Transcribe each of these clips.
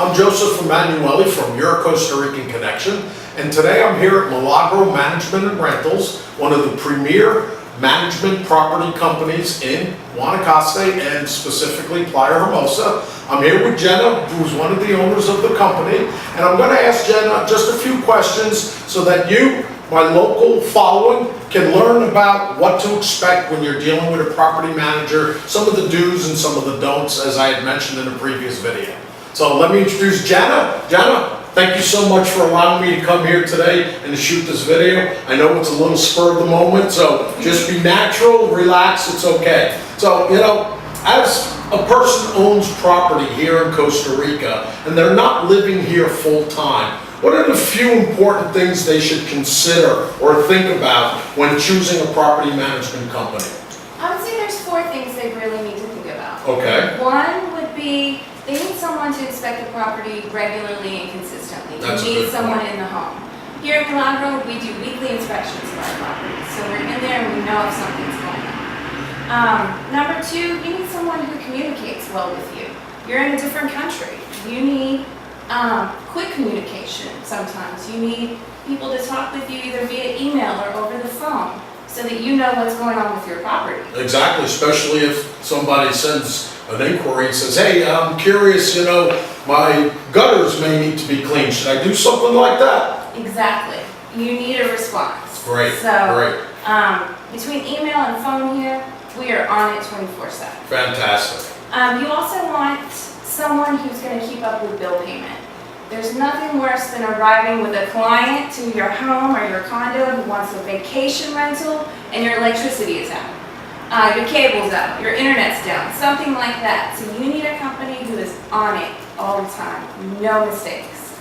I'm Joseph Emanuele from your Costa Rican Connection, and today I'm here at Milagro Management and Rentals, one of the premier management property companies in Guanacaste and specifically Playa Hermosa. I'm here with Jenna, who's one of the owners of the company, and I'm going to ask Jenna just a few questions so that you, my local following, can learn about what to expect when you're dealing with a property manager, some of the do's and some of the don'ts, as I had mentioned in a previous video. So let me introduce Jenna. Jenna, thank you so much for allowing me to come here today and to shoot this video. I know it's a little spur of the moment, so just be natural, relax, it's okay. So, you know, as a person owns property here in Costa Rica and they're not living here full time, what are the few important things they should consider or think about when choosing a property management company? I would say there's 4 things they really need to think about. Okay. One would be they need someone to inspect the property regularly and consistently. That's you need a good someone point. in the home. Here at Milagro, we do weekly inspections of our properties, so we're in there and we know if something's going on. Number 2, you need someone who communicates well with you. You're in a different country. You need quick communication sometimes. You need people to talk with you either via email or over the phone so that you know what's going on with your property. Exactly, especially if somebody sends an inquiry and says, hey, I'm curious, you know, my gutters may need to be cleaned. Should I do something like that? Exactly. You need a response. Great, So, great. Between email and phone here, we are on it 24/7. Fantastic. You also want someone who's going to keep up with bill payment. There's nothing worse than arriving with a client to your home or your condo who wants a vacation rental and your electricity is out, your cable's out, your internet's down, something like that. So you need a company who is on it all the time, no mistakes.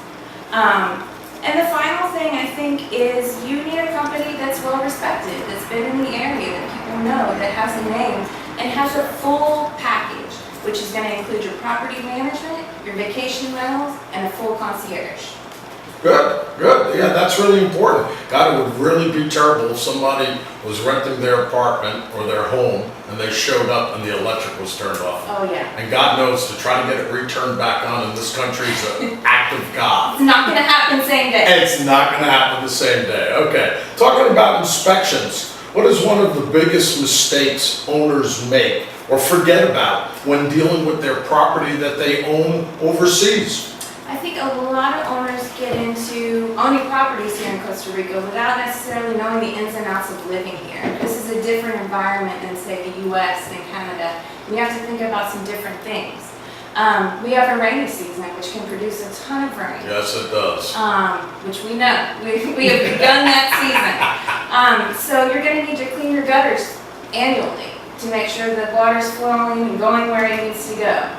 And the final thing I think is you need a company that's well respected, that's been in the area, that people know, that has a name, and has a full package, which is going to include your property management, your vacation rentals, and a full concierge. Good, good. Yeah, that's really important. God, it would really be terrible if somebody was renting their apartment or their home and they showed up and the electric was turned off. Oh yeah. And God knows to try to get it returned back on in this country is an act of God. It's not going to happen same day. It's not going to happen the same day. Okay. Talking about inspections, what is one of the biggest mistakes owners make or forget about when dealing with their property that they own overseas? I think a lot of owners get into owning properties here in Costa Rica without necessarily knowing the ins and outs of living here. This is a different environment than, say, the US and Canada. We have to think about some different things. We have a rainy season, which can produce a ton of rain. Yes, it does. Which we know. We have begun that season. So you're going to need to clean your gutters annually to make sure that water's flowing and going where it needs to go.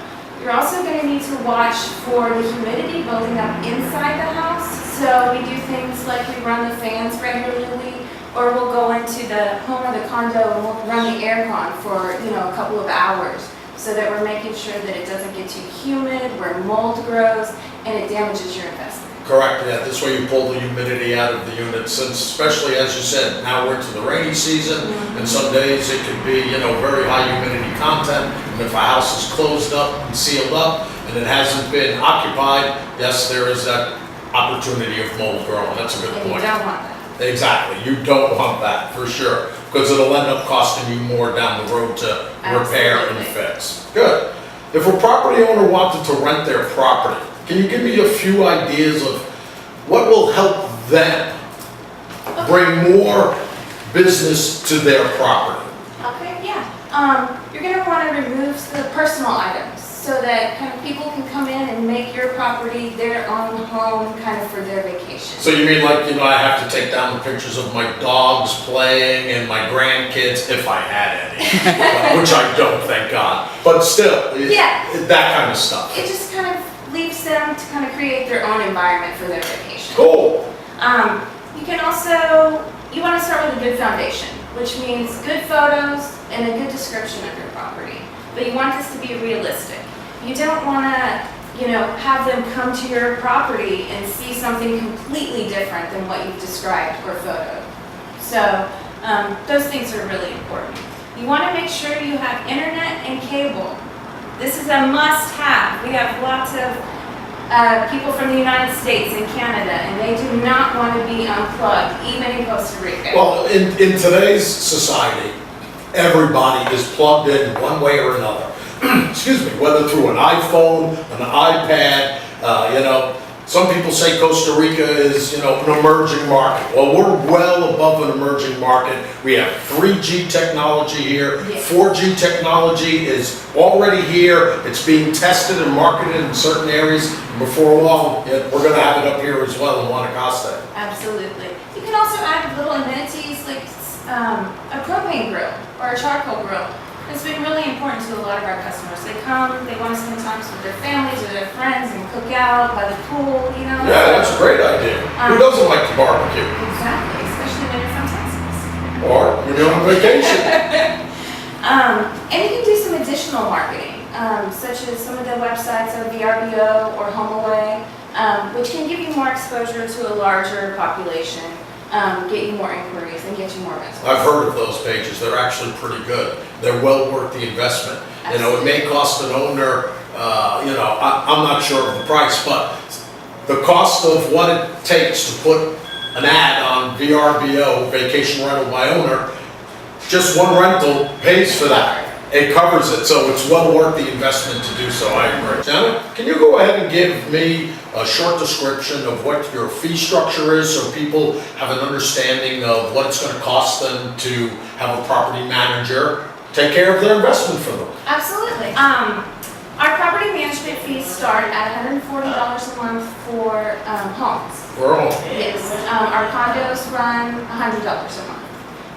You're also going to need to watch for the humidity building up inside the house. So we do things like we run the fans regularly, or we'll go into the home or the condo and we'll run the air con for, you know, a couple of hours so that we're making sure that it doesn't get too humid, where mold grows, and it damages your investment. Correct, yeah, this way you pull the humidity out of the unit, since especially as you said, now we're into the rainy season, and some days it could be, you know, very high humidity content, and if a house is closed up and sealed up, and it hasn't been occupied, yes, there is that opportunity of mold growing. That's a good And point. you don't want that. Exactly, you don't want that, for sure, because it'll end up costing you more down the road to repair and Absolutely. fix. Good. If a property owner wanted to rent their property, can you give me a few ideas of what will help them bring more business to their property? Okay, yeah. You're going to want to remove the personal items so that kind of people can come in and make your property their own home kind of for their vacation. So you mean like, you know, I have to take down the pictures of my dogs playing and my grandkids, if I had any, which I don't, thank God. But still, Yeah. that kind of stuff. It just kind of leaves them to kind of create their own environment for their vacation. Cool. You can also, you want to start with a good foundation, which means good photos and a good description of your property. But you want this to be realistic. You don't want to, you know, have them come to your property and see something completely different than what you've described or photoed. So those things are really important. You want to make sure you have internet and cable. This is a must-have. We have lots of people from the United States and Canada, and they do not want to be unplugged, even in Costa Rica. Well, in today's society, everybody is plugged in one way or another. Excuse me, whether through an iPhone, an iPad, some people say Costa Rica is, an emerging market. Well, we're well above an emerging market. We have 3G technology here. Yes. 4G technology is already here. It's being tested and marketed in certain areas. And before long, we're going to have it up here as well in Guanacaste. Absolutely. You can also add little amenities like a propane grill or a charcoal grill. It's been really important to a lot of our customers. They come, they want to spend time with their families or their friends and cook out by the pool, Yeah, that's a great idea. Who doesn't like to barbecue? Exactly, especially when you're from Texas. Or when you're on vacation. And you can do some additional marketing, such as some of the websites of VRBO or HomeAway, which can give you more exposure to a larger population, get you more inquiries, and get you more rentals. I've heard of those pages. They're actually pretty good. They're well worth the investment. It may cost an owner, I'm not sure of the price, but the cost of what it takes to put an ad on VRBO, Vacation Rental by Owner, just one rental pays for that. It covers it, so it's well worth the investment to do so. I agree. Janet, can you go ahead and give me a short description of what your fee structure is so people have an understanding of what it's going to cost them to have a property manager take care of their investment for them? Absolutely. Our property management fees start at $140 a month for homes. For all. Yes. Our condos run $100 a month.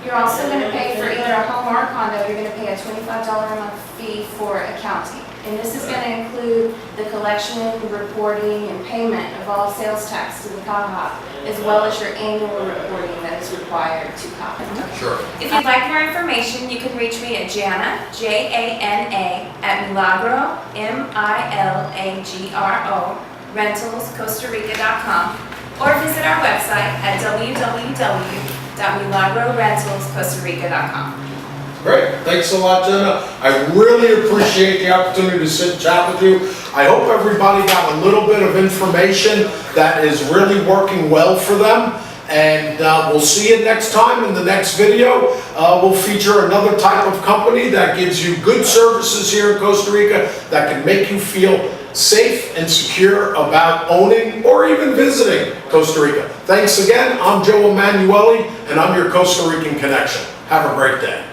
You're also going to pay for either a home or a condo, you're going to pay a $25 a month fee for accounting. And this is going to include the collection, reporting, and payment of all sales tax to the CAHA, as well as your annual reporting that is required to CAHA. Sure. If you'd like more information, you can reach me at Jana, Jana, at Milagro, Milagro, rentalscostarica.com, or visit our website at www.milagro-rentalscostarica.com. Great. Thanks a lot, Jenna. I really appreciate the opportunity to sit and chat with you. I hope everybody got a little bit of information that is really working well for them. And we'll see you next time in the next video. We'll feature another type of company that gives you good services here in Costa Rica that can make you feel safe and secure about owning or even visiting Costa Rica. Thanks again. I'm Joe Emanuele, and I'm your Costa Rican Connection. Have a great day.